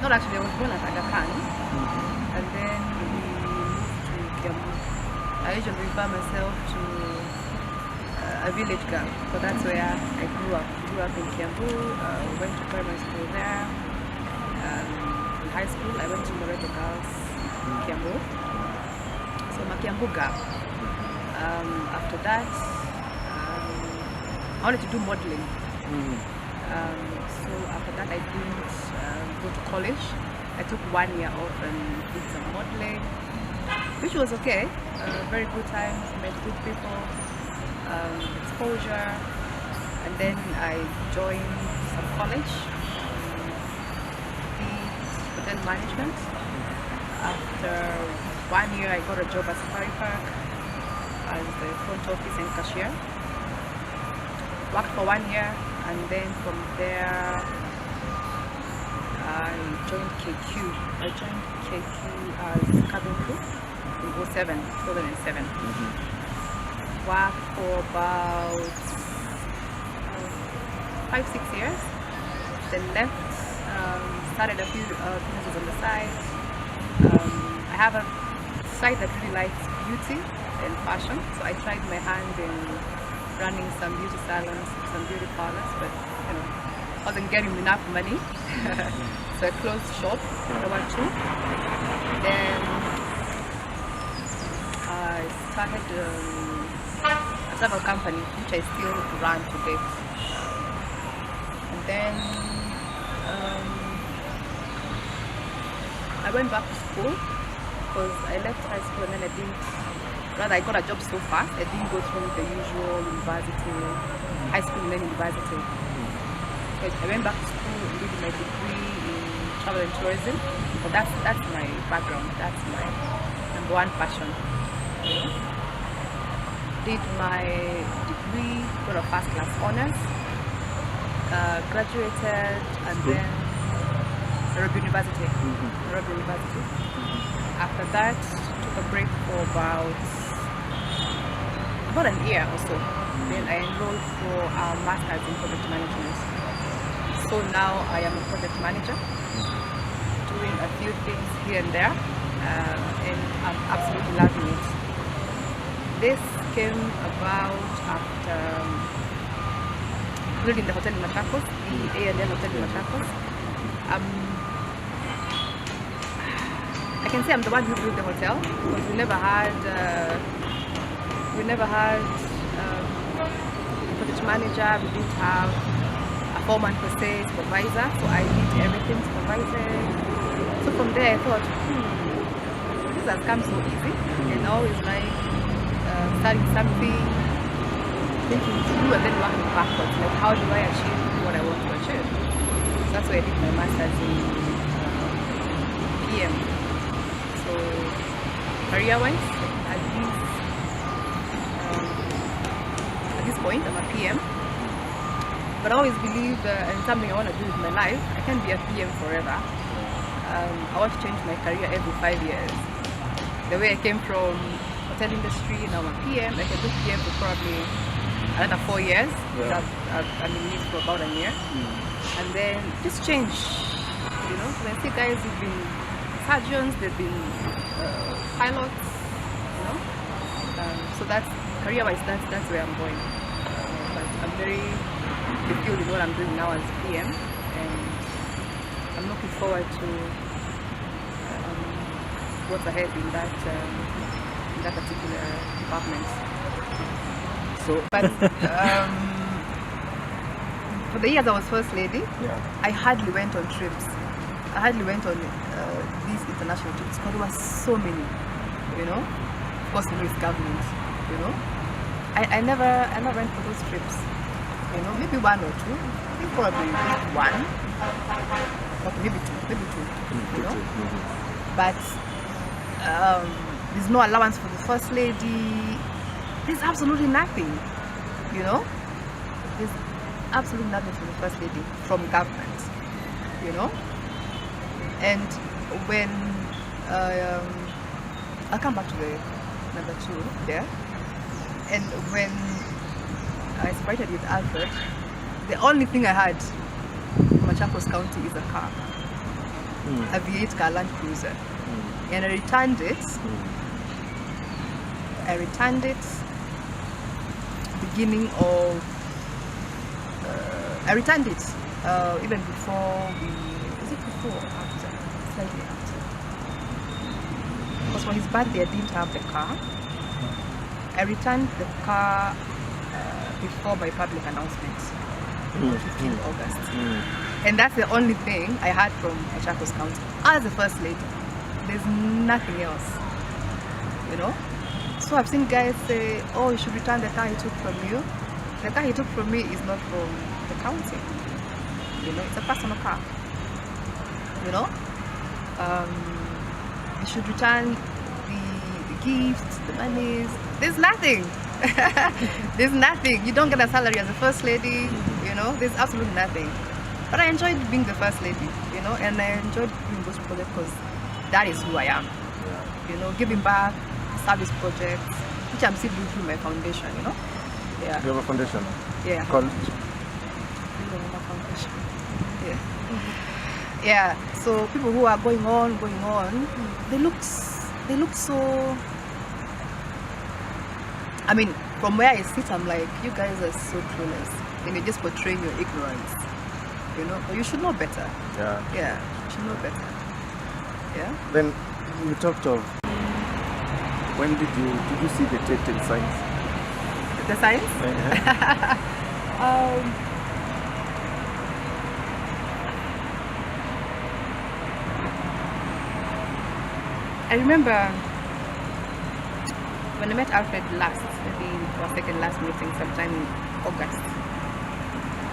Not actually, I was born at Aga Khan, and then we moved to Kiambu. I usually refer myself to a village girl, so that's where I grew up. Grew up in Kiambu, went to primary school there. In high school, I went to Loreto Girls in Kiambu. So I'm a Kiambu girl. After that, I wanted to do modeling. So after that, I didn't go to college. I took 1 year off and did some modeling, which was okay. Very good times, met good people, exposure, and then I joined some college, did hotel management. After 1 year, I got a job at Safari Park as the front office and cashier. Worked for 1 year, and then from there I joined KQ. I joined KQ as cabin crew in 2007. Worked for about 5-6 years. Then left, started a few businesses on the side. I have a side that really likes beauty and fashion, so I tried my hand in running some beauty salons, some beauty parlors, but you know, wasn't getting enough money. So I closed shop, number 2. Then I started a travel company, which I still run today. And then I went back to school because I left high school and then I got a job so fast. I didn't go through the usual university, high school and then university. So I went back to school and did my degree in travel and tourism. So that's my background. That's my #1 passion. You know? Did my degree, got a first class honors, graduated, and then Nairobi University. After that, took a break for about an year or so. Then I enrolled for a master's in project management. So now I am a project manager, doing a few things here and there, and I'm absolutely loving it. This came about after building the hotel in Machakos, the A&L hotel in Machakos. I can say I'm the one who built the hotel because we never had a project manager. We didn't have a foreman per se, supervisor, so I did everything supervising. So from there I thought, this has come so easy, and always like starting something, thinking through and then working backwards, like how do I achieve what I want to achieve. So that's why I did my master's in PM. So career-wise, at this point, I'm a PM. But I always believe in something I want to do with my life. I can't be a PM forever. I want to change my career every 5 years. The way I came from hotel industry, now I'm a PM. I can do PM for probably another 4 years. Yeah. I've been in it for about a year. And then just change. You know, when I see guys who've been surgeons, they've been pilots, you know. So that's career-wise, that's where I'm going. But I'm very fulfilled in what I'm doing now as PM, and I'm looking forward to what's ahead in that particular department. So, but for the years I was first lady, I hardly went on trips. I hardly went on these international trips because there were so many, you know. Of course, the Louis government, you know. I never went for those trips, you know. Maybe 1 or 2. I think probably 1, okay, maybe two, you know. But there's no allowance for the first lady. There's absolutely nothing, you know. There's absolutely nothing for the first lady from government, you know. And when I'll come back to the number 2 there. And when I separated with Alfred, the only thing I had in Machakos County is a car. a V8 car, Land Cruiser, and I returned it. Beginning of I returned it even before is it before or after? Slightly after. Because for his birthday I didn't have the car. I returned the car before my public announcement, 15th August. And that's the only thing I had from Machakos County as the first lady. There's nothing else, you know. So I've seen guys say, oh, you should return the car he took from you. The car he took from me is not from the county, you know, it's a personal car, you know. You should return the gifts, the monies. There's nothing. There's nothing. You don't get a salary as a first lady, you know, there's absolutely nothing. But I enjoyed being the first lady, you know, and I enjoyed doing those projects because that is who I am, you know, giving back, service projects, which I'm still doing through my foundation, you know. Yeah. You have a foundation? Yeah. Called? Foundation. Yeah. Yeah. So people who are going on, they look so. I mean, from where I sit, I'm like, you guys are so clueless, and you're just portraying your ignorance, you know. But you should know better. Yeah. Yeah. You should know better. Yeah. Then you talked of when did you see the telltale signs? The signs? I remember when I met Alfred last, maybe our second last meeting sometime in August,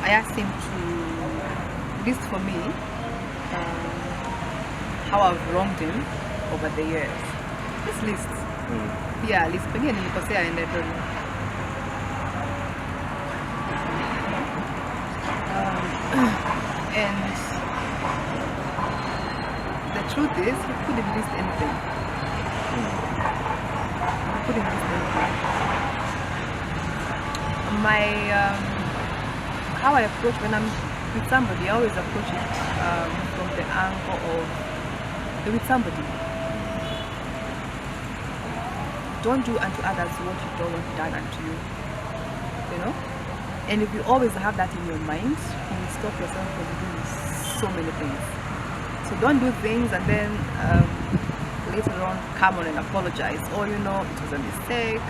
I asked him to list for me how I've wronged him over the years. This list. Yeah, list. Pengine nilikosea and I don't know. And the truth is, he couldn't list anything. He couldn't list anything. My how I approach when I'm with somebody, I always approach it from the angle of you're with somebody. Don't do unto others what you don't want done unto you. You know? And if you always have that in your mind, you will stop yourself from doing so many things. So don't do things and then later on come on and apologize. Or you know, it was a mistake.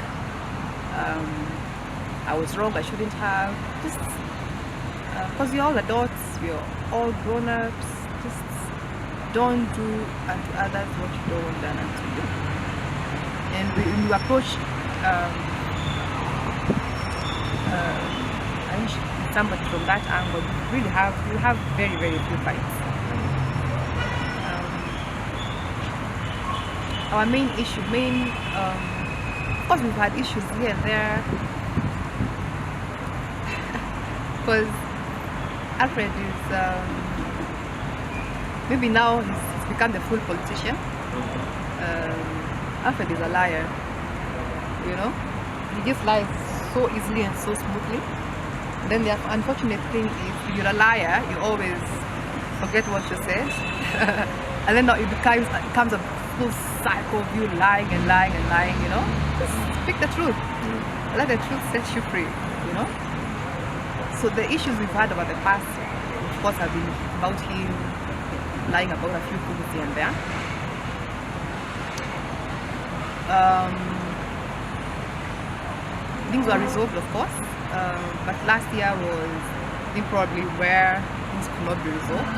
I was wrong, I shouldn't have. Just because you're all adults, you're all grown-ups, just don't do unto others what you don't want done unto you. And when you approach somebody from that angle, you have very, very few fights. Our main issue, of course we've had issues here and there, because Alfred is, maybe now he's become the full politician. Alfred is a liar, you know, he just lies so easily and so smoothly. Then the unfortunate thing is, if you're a liar, you always forget what you said, and then it becomes a full cycle of you lying and lying and lying, you know. Just speak the truth. Let the truth set you free, you know. So the issues we've had about the past, of course, have been about him lying about a few things here and there. Things were resolved, of course, but last year was probably where things could not be resolved,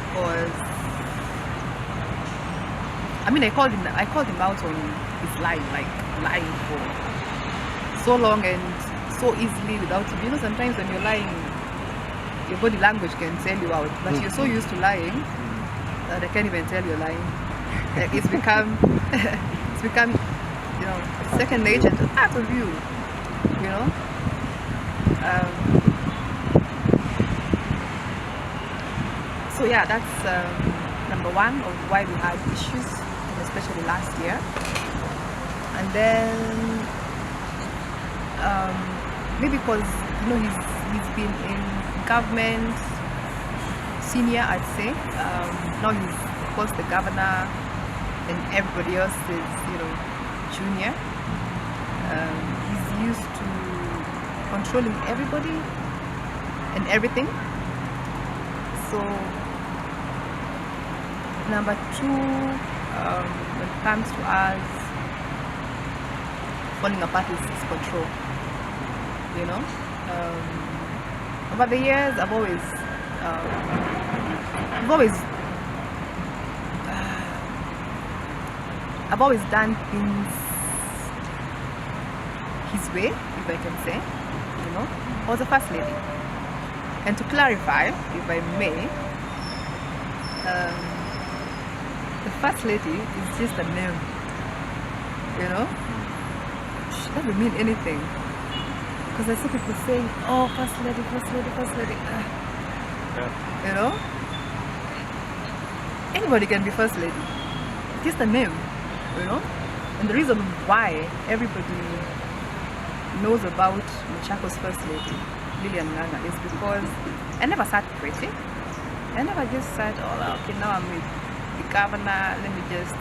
because I mean, I called him out on his lying, like lying for so long and so easily without, you know, sometimes when you're lying, your body language can tell you out, but you're so used to lying that I can't even tell you're lying. Like it's become you know, second nature to part of you, you know. So yeah, that's number one of why we had issues, especially last year. And then maybe because, you know, he's been in government senior, I'd say. Now he's, of course, the governor, and everybody else is, junior. He's used to controlling everybody and everything. So, number two, when it comes to us, falling apart is control. Over the years, I've always done things his way, if I can say. I was a first lady. And to clarify, if I may, the first lady is just a name. She doesn't mean anything. Because I see people saying, oh, first lady, first lady, first lady. Anybody can be first lady. It's just a name, And the reason why everybody knows about Machako's first lady, Lillian Nganga, is because I never sat pretty. I never just said, oh, okay, now I'm with the governor, let me just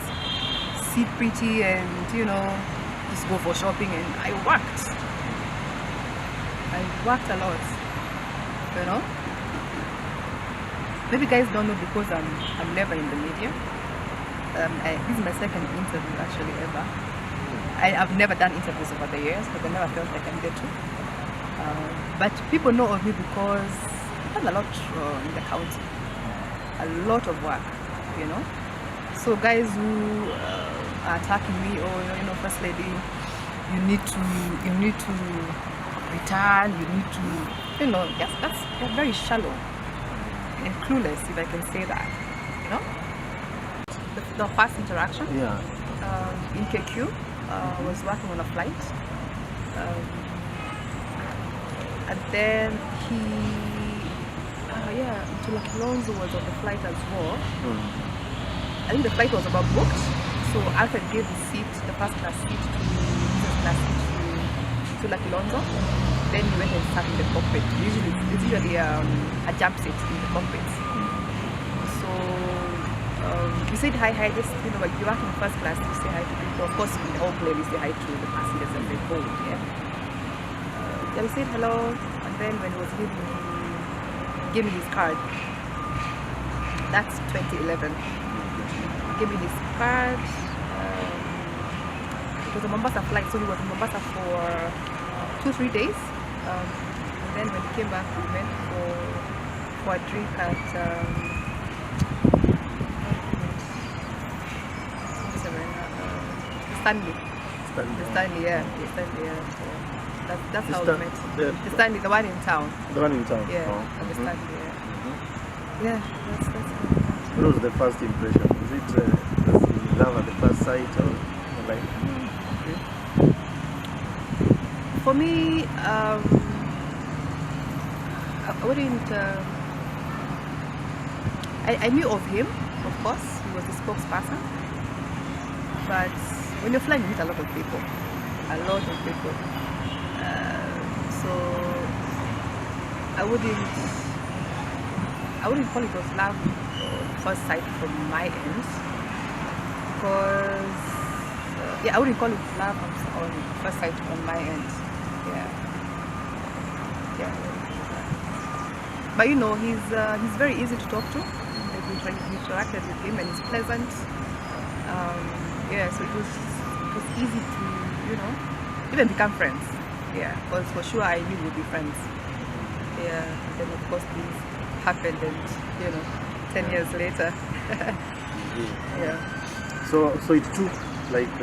sit pretty and, just go for shopping. And I worked a lot, Maybe guys don't know because I'm never in the media. This is my second interview actually ever. I've never done interviews over the years because I never felt like I needed to. But people know of me because I've done a lot in the county. A lot of work, So guys who are attacking me, or first lady, you need to return, you need to, they're very shallow and clueless, if I can say that, The first interaction in KQ, I was working on a flight, and then Mutua was on the flight as well. I think the flight was about booked, so Alfred gave the first class seat to Lillian. Then we went and sat in the cockpit. It's usually a jump seat in the cockpit. So you said hi, just like you're working in first class, you say hi to people. Of course, in all planes, they hi to the passengers and they board. Then we said hello, and then when he was leaving, he gave me his card. That's 2011. He gave me his card. It was a Mombasa flight, so he was in Mombasa for 2-3 days. And then when he came back, we went for a drink at Stanley. Yeah. So that's how we met. The Stanley, the one in town. The one in town? Yeah, at the Stanley, yeah. That's how we met. What was the first impression? Was it love at the first sight or like? For me, I wouldn't. I knew of him, of course. He was the spokesperson. But when you're flying, you meet a lot of people. So I wouldn't call it was love first sight from my end, because I wouldn't call it love on first sight on my end. But he's very easy to talk to. We interacted with him and he's pleasant. So it was easy to even become friends. Because for sure I knew we'd be friends. And then of course this happened, and 10 years later. So it took like